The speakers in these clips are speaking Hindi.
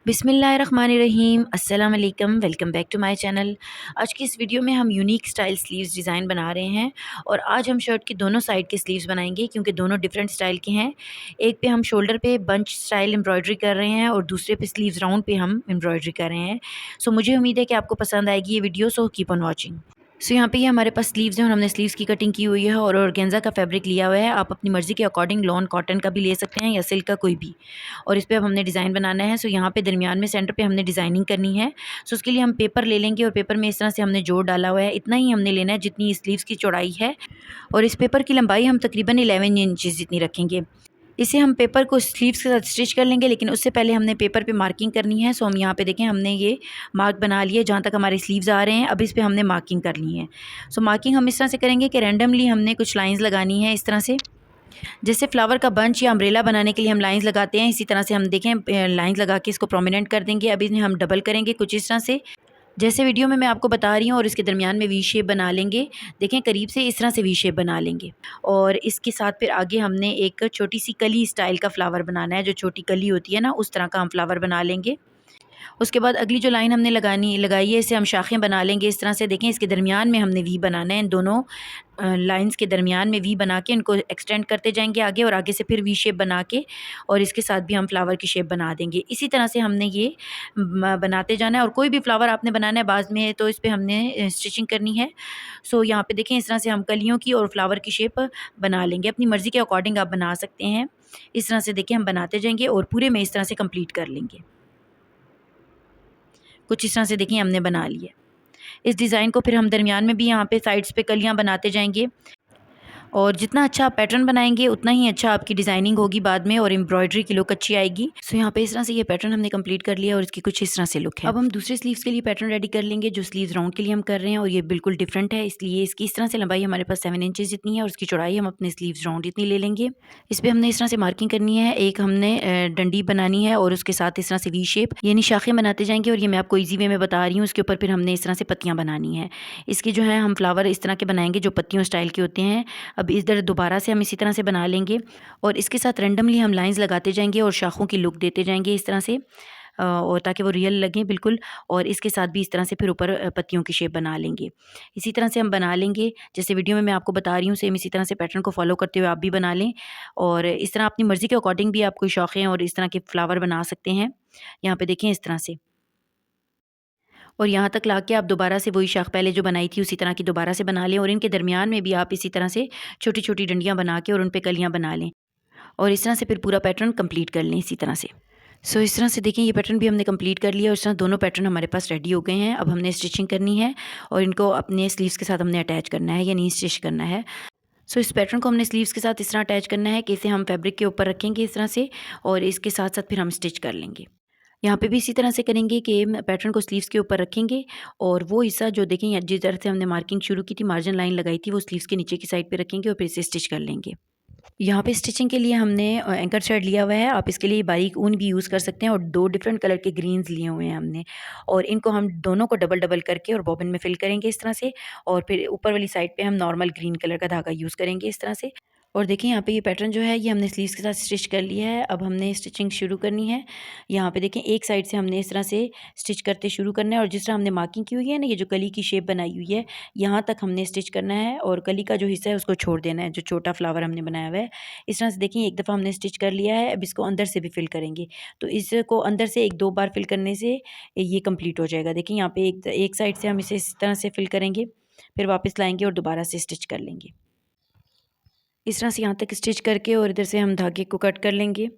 बिस्मिल्लाहिर्रहमानिर्रहीम, अस्सलाम वालेकुम, welcome back to my channel. आज की इस वीडियो में हम यूनिक स्टाइल स्लीव्स डिज़ाइन बना रहे हैं और आज हम शर्ट की दोनों साइड के स्लीव्स बनाएंगे क्योंकि दोनों डिफरेंट स्टाइल के हैं। एक पे हम शोल्डर पे बंच स्टाइल एम्ब्रॉयडरी कर रहे हैं और दूसरे पे स्लीव्स राउंड पे हम एम्ब्रॉयडरी कर रहे हैं। सो मुझे उम्मीद है कि आपको पसंद आएगी ये video, so keep on watching. So यहाँ पे ये हमारे पास स्लीव्स हैं और हमने स्लीव्स की कटिंग की हुई है और ऑर्गेन्जा का फैब्रिक लिया हुआ है। आप अपनी मर्ज़ी के अकॉर्डिंग लॉन कॉटन का भी ले सकते हैं या सिल्क का कोई भी। और इस पे अब हमने डिज़ाइन बनाना है। सो यहाँ पे दरमियान में सेंटर पे हमने डिज़ाइनिंग करनी है। सो उसके लिए हम पेपर ले लेंगे और पेपर में इस तरह से हमने जोड़ डाला हुआ है। इतना ही हमने लेना है जितनी स्लीव्स की चौड़ाई है और इस पेपर की लंबाई हम तकरीबन 11 इंचज़ जितनी रखेंगे। इसे हम पेपर को स्लीव्स के साथ स्टिच कर लेंगे, लेकिन उससे पहले हमने पेपर पे मार्किंग करनी है। सो हम यहाँ पे देखें, हमने ये मार्क बना लिए जहाँ तक हमारे स्लीव्स आ रहे हैं। अब इस पे हमने मार्किंग कर ली है। सो मार्किंग हम इस तरह से करेंगे कि रैंडमली हमने कुछ लाइंस लगानी है इस तरह से, जैसे फ्लावर का बंच या अम्ब्रेला बनाने के लिए हम लाइंस लगाते हैं। इसी तरह से हम देखें लाइंस लगा के इसको प्रोमिनेंट कर देंगे। अब इन्हें हम डबल करेंगे कुछ इस तरह से, जैसे वीडियो में मैं आपको बता रही हूँ, और इसके दरमियान में वी शेप बना लेंगे। देखें करीब से इस तरह से वी शेप बना लेंगे और इसके साथ फिर आगे हमने एक छोटी सी कली स्टाइल का फ्लावर बनाना है। जो छोटी कली होती है ना, उस तरह का हम फ्लावर बना लेंगे। उसके बाद अगली जो लाइन हमने लगाई है, इसे हम शाखें बना लेंगे इस तरह से। देखें इसके दरमियान में हमने वी बनाना है। इन दोनों लाइंस के दरमियान में वी बना के इनको एक्सटेंड करते जाएंगे आगे, और आगे से फिर वी शेप बना के और इसके साथ भी हम फ्लावर की शेप बना देंगे। इसी तरह से हमने ये बनाते जाना है। और कोई भी फ्लावर आपने बनाना है बाद में तो इस पर हमने स्टिचिंग करनी है। सो यहाँ पे देखें इस तरह से हम कलियों की और फ्लावर की शेप बना लेंगे। अपनी मर्ज़ी के अकॉर्डिंग आप बना सकते हैं। इस तरह से देखिए हम बनाते जाएंगे और पूरे में इस तरह से कंप्लीट कर लेंगे। कुछ इस तरह से देखिए हमने बना लिया। इस डिज़ाइन को फिर हम दरमियान में भी यहाँ पे साइड्स पे कलियाँ बनाते जाएंगे और जितना अच्छा आप पैटर्न बनाएंगे उतना ही अच्छा आपकी डिज़ाइनिंग होगी बाद में और एम्ब्रॉयडरी की लुक अच्छी आएगी। सो यहाँ पे इस तरह से ये पैटर्न हमने कंप्लीट कर लिया और इसकी कुछ इस तरह से लुक है। अब हम दूसरे स्लीव्स के लिए पैटर्न रेडी कर लेंगे। जो स्लीव्स राउंड के लिए हम कर रहे हैं और ये बिल्कुल डिफरेंट है, इसलिए इसकी इस तरह से लंबाई हमारे पास 7 इंचज़ जितनी है और उसकी चौड़ाई हम अपने स्लीव्स राउंड इतनी ले लेंगे। इस पर हमने इस तरह से मार्किंग करनी है। एक हमने डंडी बनानी है और उसके साथ इस तरह से वी शेप यानी शाखें बनाते जाएंगे। और ये मैं आपको ईजी वे में बता रही हूँ। इसके ऊपर फिर हमने इस तरह से पत्तियाँ बनानी है। इसके जो है हम फ्लावर इस तरह के बनाएंगे जो पत्तियों स्टाइल के होते हैं। अब इधर दोबारा से हम इसी तरह से बना लेंगे और इसके साथ रैंडमली हम लाइंस लगाते जाएंगे और शाखों की लुक देते जाएंगे इस तरह से, और ताकि वो रियल लगें बिल्कुल। और इसके साथ भी इस तरह से फिर ऊपर पत्तियों की शेप बना लेंगे। इसी तरह से हम बना लेंगे जैसे वीडियो में मैं आपको बता रही हूँ। सेम इसी तरह से पैटर्न को फॉलो करते हुए आप भी बना लें और इस तरह अपनी मर्ज़ी के अकॉर्डिंग भी आप कोई शौक़ें और इस तरह के फ्लावर बना सकते हैं। यहाँ पे देखें इस तरह से, और यहाँ तक लाके आप दोबारा से वही शाख पहले जो बनाई थी उसी तरह की दोबारा से बना लें और इनके दरमियान में भी आप इसी तरह से छोटी छोटी डंडियाँ बना के और उन पे कलियाँ बना लें और इस तरह से फिर पूरा पैटर्न कंप्लीट कर लें इसी तरह से। सो इस तरह से देखें ये पैटर्न भी हमने कंप्लीट कर लिया और इस तरह दोनों पैटर्न हमारे पास रेडी हो गए हैं। अब हमने स्टिचिंग करनी है और इनको अपने स्लीव्स के साथ हमने अटैच करना है यानी स्टिच करना है। सो इस पैटर्न को हमने स्लीव्स के साथ इस तरह अटैच करना है कि इसे हम फैब्रिक के ऊपर रखेंगे इस तरह से और इसके साथ साथ फिर हम स्टिच कर लेंगे। यहाँ पे भी इसी तरह से करेंगे कि पैटर्न को स्लीव्स के ऊपर रखेंगे और वो हिस्सा जो देखें जिस तरह से हमने मार्किंग शुरू की थी, मार्जिन लाइन लगाई थी, वो स्लीव्स के नीचे की साइड पे रखेंगे और फिर इसे स्टिच कर लेंगे। यहाँ पे स्टिचिंग के लिए हमने एंकर थ्रेड लिया हुआ है। आप इसके लिए बारीक ऊन भी यूज़ कर सकते हैं और 2 डिफरेंट कलर के ग्रीन्स लिए हुए हैं हमने, और इनको हम दोनों को डबल डबल करके और बॉबिन में फिल करेंगे इस तरह से। और फिर ऊपर वाली साइड पे हम नॉर्मल ग्रीन कलर का धागा यूज़ करेंगे इस तरह से। और देखिए यहाँ पे ये पैटर्न जो है ये हमने स्लीव्स के साथ स्टिच कर लिया है। अब हमने स्टिचिंग शुरू करनी है। यहाँ पे देखें एक साइड से हमने इस तरह से स्टिच करते शुरू करना है और जिस तरह हमने मार्किंग की हुई है ना, ये जो कली की शेप बनाई हुई है यहाँ तक हमने स्टिच करना है और कली का जो हिस्सा है उसको छोड़ देना है, जो छोटा फ्लावर हमने बनाया हुआ है। इस तरह से देखिए एक दफ़ा हमने स्टिच कर लिया है। अब इसको अंदर से भी फिल करेंगे, तो इसको अंदर से 1-2 बार फिल करने से ये कम्प्लीट हो जाएगा। देखिए यहाँ पे एक साइड से हम इसे इस तरह से फिल करेंगे, फिर वापस लाएंगे और दोबारा से स्टिच कर लेंगे इस तरह से यहाँ तक स्टिच करके, और इधर से हम धागे को कट कर लेंगे।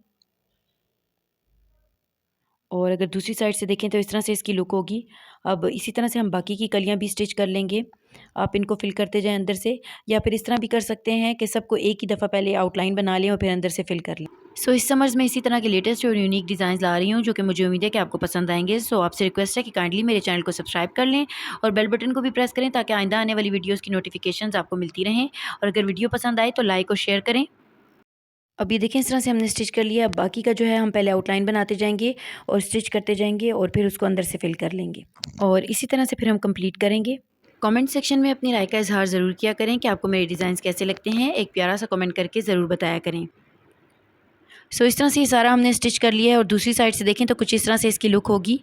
और अगर दूसरी साइड से देखें तो इस तरह से इसकी लुक होगी। अब इसी तरह से हम बाकी की कलियाँ भी स्टिच कर लेंगे। आप इनको फिल करते जाएं अंदर से, या फिर इस तरह भी कर सकते हैं कि सबको एक ही दफ़ा पहले आउटलाइन बना लें और फिर अंदर से फिल कर लें। सो इस समर्स में इसी तरह के लेटेस्ट और यूनिक डिज़ाइंस ला रही हूँ जो कि मुझे उम्मीद है कि आपको पसंद आएंगे। सो आपसे रिक्वेस्ट है कि काइंडली मेरे चैनल को सब्सक्राइब कर लें और बेल बटन को भी प्रेस करें ताकि आइंदा आने वाली वीडियोज़ की नोटिफिकेशंस आपको मिलती रहें। और अगर वीडियो पसंद आए तो लाइक और शेयर करें। अब ये देखें इस तरह से हमने स्टिच कर लिया। अब बाकी का जो है हम पहले आउटलाइन बनाते जाएंगे और स्टिच करते जाएंगे और फिर उसको अंदर से फिल कर लेंगे और इसी तरह से फिर हम कंप्लीट करेंगे। कमेंट सेक्शन में अपनी राय का इजहार ज़रूर किया करें कि आपको मेरे डिज़ाइंस कैसे लगते हैं। एक प्यारा सा कमेंट करके ज़रूर बताया करें। सो इस तरह से ये सारा हमने स्टिच कर लिया है और दूसरी साइड से देखें तो कुछ इस तरह से इसकी लुक होगी।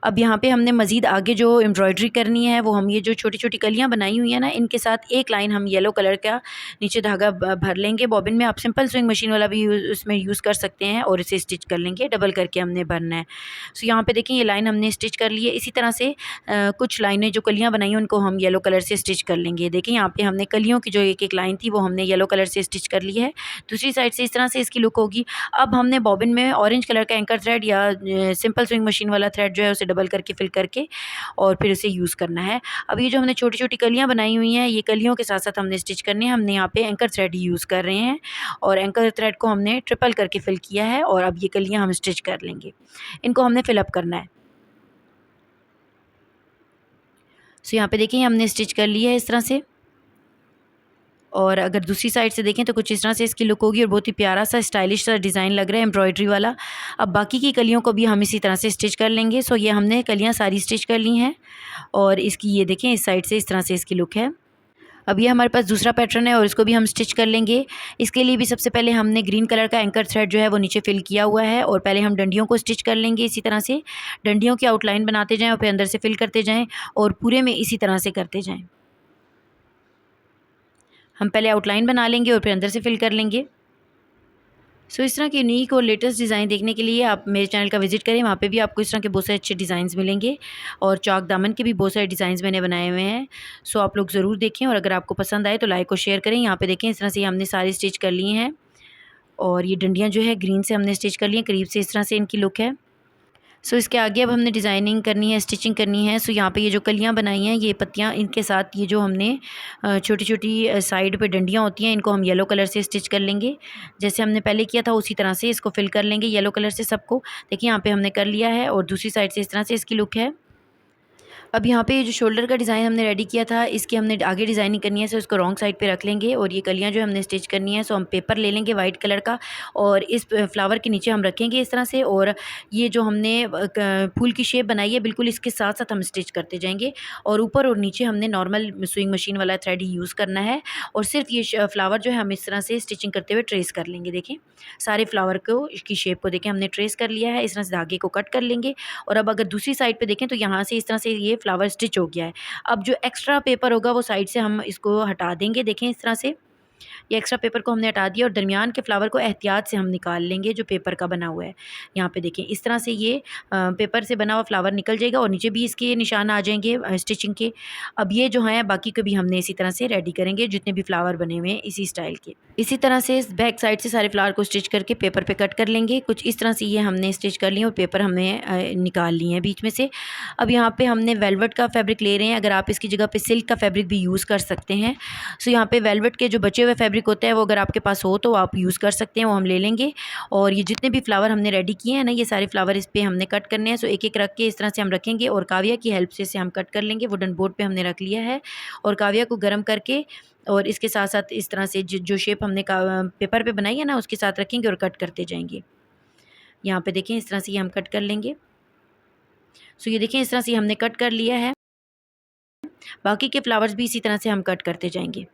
अब यहाँ पे हमने मज़ीद आगे जो एम्ब्रॉयडरी करनी है वो हम ये जो छोटी छोटी कलियाँ बनाई हुई हैं ना, इनके साथ एक लाइन हम येलो कलर का नीचे धागा भर लेंगे बॉबिन में। आप सिंपल स्विंग मशीन वाला भी उसमें यूज़ कर सकते हैं और इसे स्टिच कर लेंगे, डबल करके हमने भरना है। सो यहाँ पे देखिए ये लाइन हमने स्टिच कर ली है। इसी तरह से कुछ लाइनें जो कलियाँ बनाई हैं उनको हम येलो कलर से स्टिच कर लेंगे। देखिए यहाँ पे हमने कलियों की जो एक एक लाइन थी वो हमने येलो कलर से स्टिच कर ली है। दूसरी साइड से इस तरह से इसकी लुक होगी। अब हमने बॉबिन में ऑरेंज कलर का एंकर थ्रेड या सिंपल स्विंग मशीन वाला थ्रेड जो है उसे डबल करके फिल करके और फिर उसे यूज़ करना है। अब ये जो हमने छोटी छोटी कलियाँ बनाई हुई हैं, ये कलियों के साथ साथ हमने स्टिच करनी है। हमने यहाँ पे एंकर थ्रेड यूज़ कर रहे हैं और एंकर थ्रेड को हमने ट्रिपल करके फिल किया है और अब ये कलियाँ हम स्टिच कर लेंगे। इनको हमने फिलअप करना है। सो यहाँ पे देखिए हमने स्टिच कर लिया है इस तरह से। और अगर दूसरी साइड से देखें तो कुछ इस तरह से इसकी लुक होगी और बहुत ही प्यारा सा स्टाइलिश सा डिज़ाइन लग रहा है एम्ब्रॉयडरी वाला। अब बाकी की कलियों को भी हम इसी तरह से स्टिच कर लेंगे। सो ये हमने कलियाँ सारी स्टिच कर ली हैं और इसकी ये देखें इस साइड से इस तरह से इसकी लुक है। अब ये हमारे पास दूसरा पैटर्न है और इसको भी हम स्टिच कर लेंगे। इसके लिए भी सबसे पहले हमने ग्रीन कलर का एंकर थ्रेड जो है वो नीचे फिल किया हुआ है और पहले हम डंडियों को स्टिच कर लेंगे। इसी तरह से डंडियों की आउटलाइन बनाते जाएँ और फिर अंदर से फिल करते जाएँ और पूरे में इसी तरह से करते जाएँ। हम पहले आउटलाइन बना लेंगे और फिर अंदर से फिल कर लेंगे। सो इस तरह के यूनिक और लेटेस्ट डिज़ाइन देखने के लिए आप मेरे चैनल का विज़िट करें। वहाँ पे भी आपको इस तरह के बहुत सारे अच्छे डिज़ाइंस मिलेंगे और चौक दामन के भी बहुत सारे डिज़ाइंस मैंने बनाए हुए हैं। सो आप लोग ज़रूर देखें और अगर आपको पसंद आए तो लाइक और शेयर करें। यहाँ पे देखें इस तरह से हमने सारी स्टिच कर ली हैं और ये डंडियाँ जो है ग्रीन से हमने स्टिच कर ली हैं। करीब से इस तरह से इनकी लुक है। सो इसके आगे अब हमने डिज़ाइनिंग करनी है, स्टिचिंग करनी है। सो यहाँ पे ये जो कलियाँ बनाई हैं, ये पत्तियाँ, इनके साथ ये जो हमने छोटी-छोटी साइड पे डंडियाँ होती हैं, इनको हम येलो कलर से स्टिच कर लेंगे। जैसे हमने पहले किया था उसी तरह से इसको फिल कर लेंगे येलो कलर से सबको। देखिए यहाँ पे हमने कर लिया है और दूसरी साइड से इस तरह से इसकी लुक है। अब यहाँ पे ये जो शोल्डर का डिज़ाइन हमने रेडी किया था, इसकी हमने आगे डिज़ाइनिंग करनी है। सो इसको रॉन्ग साइड पे रख लेंगे और ये कलियाँ जो हमने स्टिच करनी है, सो हम पेपर ले लेंगे वाइट कलर का और इस फ्लावर के नीचे हम रखेंगे इस तरह से। और ये जो हमने फूल की शेप बनाई है बिल्कुल इसके साथ साथ हम स्टिच करते जाएंगे और ऊपर और नीचे हमने नॉर्मल स्विंग मशीन वाला थ्रेड ही यूज़ करना है। और सिर्फ ये फ्लावर जो है हम इस तरह से स्टिचिंग करते हुए ट्रेस कर लेंगे। देखें सारे फ्लावर को, इसकी शेप को देखें हमने ट्रेस कर लिया है। इस तरह से धागे को कट कर लेंगे और अब अगर दूसरी साइड पे देखें तो यहाँ से इस तरह से ये फ्लावर स्टिच हो गया है। अब जो एक्स्ट्रा पेपर होगा वो साइड से हम इसको हटा देंगे। देखें इस तरह से ये एक्स्ट्रा पेपर को हमने हटा दिया और दरमियान के फ्लावर को एहतियात से हम निकाल लेंगे जो पेपर का बना हुआ है। यहाँ पे देखें इस तरह से ये पेपर से बना हुआ फ्लावर निकल जाएगा और नीचे भी इसके निशान आ जाएंगे स्टिचिंग के। अब ये जो है बाकी को भी हमने इसी तरह से रेडी करेंगे, जितने भी फ्लावर बने हुए हैं इसी स्टाइल के। इसी तरह से इस बैक साइड से सारे फ्लावर को स्टिच करके पेपर पे कट कर लेंगे। कुछ इस तरह से ये हमने स्टिच कर लिए और पेपर हमने निकाल लिए हैं बीच में से। अब यहाँ पे हमने वेलवेट का फैब्रिक ले रहे हैं। अगर आप इसकी जगह पे सिल्क का फैब्रिक भी यूज़ कर सकते हैं। सो यहाँ पे वेलवेट के जो बचे हुए फैब्रिक होता है वो अगर आपके पास हो तो आप यूज़ कर सकते हैं, वो हम ले लेंगे। और ये जितने भी फ्लावर हमने रेडी किए हैं ना, ये सारे फ्लावर इस पे हमने कट करने हैं। सो एक एक रख के इस तरह से हम रखेंगे और काविया की हेल्प से इसे हम कट कर लेंगे। वुडन बोर्ड पे हमने रख लिया है और काविया को गर्म करके और इसके साथ साथ इस तरह से जो शेप हमने पेपर पे बनाई है ना उसके साथ रखेंगे और कट करते जाएंगे। यहाँ पे देखें इस तरह से ये हम कट कर लेंगे। सो ये देखें इस तरह से हमने कट कर लिया है। बाकी के फ्लावर्स भी इसी तरह से हम कट करते जाएंगे।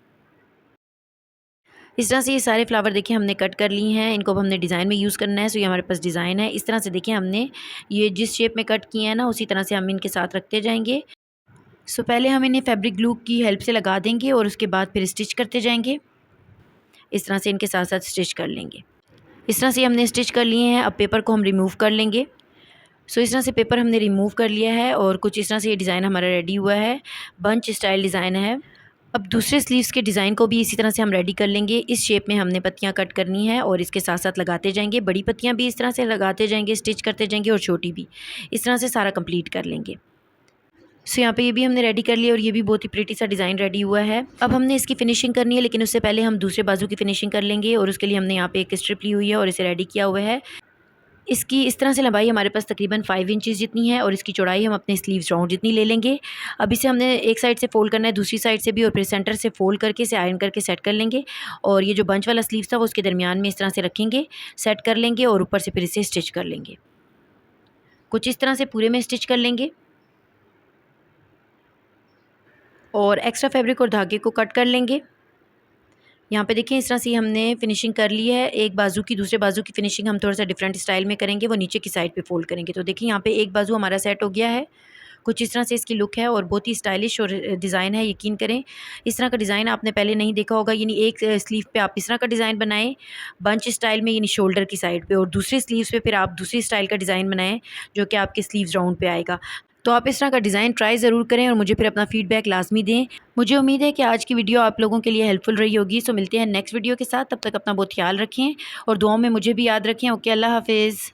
इस तरह से ये सारे फ्लावर देखिए हमने कट कर लिए हैं। इनको अब हमने डिज़ाइन में यूज़ करना है। सो ये हमारे पास डिज़ाइन है। इस तरह से देखिए हमने ये जिस शेप में कट किए हैं ना उसी तरह से हम इनके साथ रखते जाएंगे। सो पहले हम इन्हें फैब्रिक ग्लू की हेल्प से लगा देंगे और उसके बाद फिर स्टिच करते जाएंगे। इस तरह से इनके साथ साथ स्टिच कर लेंगे। इस तरह से हमने स्टिच कर लिए हैं। अब पेपर को हम रिमूव कर लेंगे। सो इस तरह से पेपर हमने रिमूव कर लिया है और कुछ इस तरह से ये डिज़ाइन हमारा रेडी हुआ है। बंच स्टाइल डिज़ाइन है। अब दूसरे स्लीव्स के डिज़ाइन को भी इसी तरह से हम रेडी कर लेंगे। इस शेप में हमने पत्तियां कट करनी है और इसके साथ साथ लगाते जाएंगे। बड़ी पत्तियां भी इस तरह से लगाते जाएंगे, स्टिच करते जाएंगे और छोटी भी इस तरह से सारा कंप्लीट कर लेंगे। सो यहाँ पे ये भी हमने रेडी कर लिया और ये भी बहुत ही प्रीटी सा डिज़ाइन रेडी हुआ है। अब हमने इसकी फिनिशिंग करनी है, लेकिन उससे पहले हम दूसरे बाजू की फिनिशिंग कर लेंगे और उसके लिए हमने यहाँ पे एक स्ट्रिप ली हुई है और इसे रेडी किया हुआ है। इसकी इस तरह से लंबाई हमारे पास तकरीबन 5 इंचेस जितनी है और इसकी चौड़ाई हम अपने स्लीव्स राउंड जितनी ले लेंगे। अब इसे हमने एक साइड से फ़ोल्ड करना है, दूसरी साइड से भी, और फिर सेंटर से फ़ोल्ड करके इसे आयरन करके सेट कर लेंगे। और ये जो बंच वाला स्लीव्स था वो उसके दरमियान में इस तरह से रखेंगे, सेट कर लेंगे और ऊपर से फिर इसे स्टिच कर लेंगे। कुछ इस तरह से पूरे में स्टिच कर लेंगे और एक्स्ट्रा फैब्रिक और धागे को कट कर लेंगे। यहाँ पे देखिए इस तरह से हमने फिनिशिंग कर ली है। एक बाजू की दूसरे बाजू की फिनिशिंग हम थोड़ा सा डिफरेंट स्टाइल में करेंगे, वो नीचे की साइड पे फोल्ड करेंगे। तो देखिए यहाँ पे एक बाजू हमारा सेट हो गया है। कुछ इस तरह से इसकी लुक है और बहुत ही स्टाइलिश और डिज़ाइन है। यकीन करें इस तरह का डिज़ाइन आपने पहले नहीं देखा होगा। यानी एक स्लीव पे आप इस तरह का डिज़ाइन बनाएं बंच स्टाइल में, यानी शोल्डर की साइड पे, और दूसरी स्लीव्स पे फिर आप दूसरी स्टाइल का डिज़ाइन बनाएं जो कि आपके स्लीव्स राउंड पे आएगा। तो आप इस तरह का डिज़ाइन ट्राई ज़रूर करें और मुझे फिर अपना फीडबैक लाजमी दें। मुझे उम्मीद है कि आज की वीडियो आप लोगों के लिए हेल्पफुल रही होगी। सो मिलते हैं नेक्स्ट वीडियो के साथ, तब तक अपना बहुत ख्याल रखें और दुआओं में मुझे भी याद रखें। ओके, अल्लाह हाफिज़।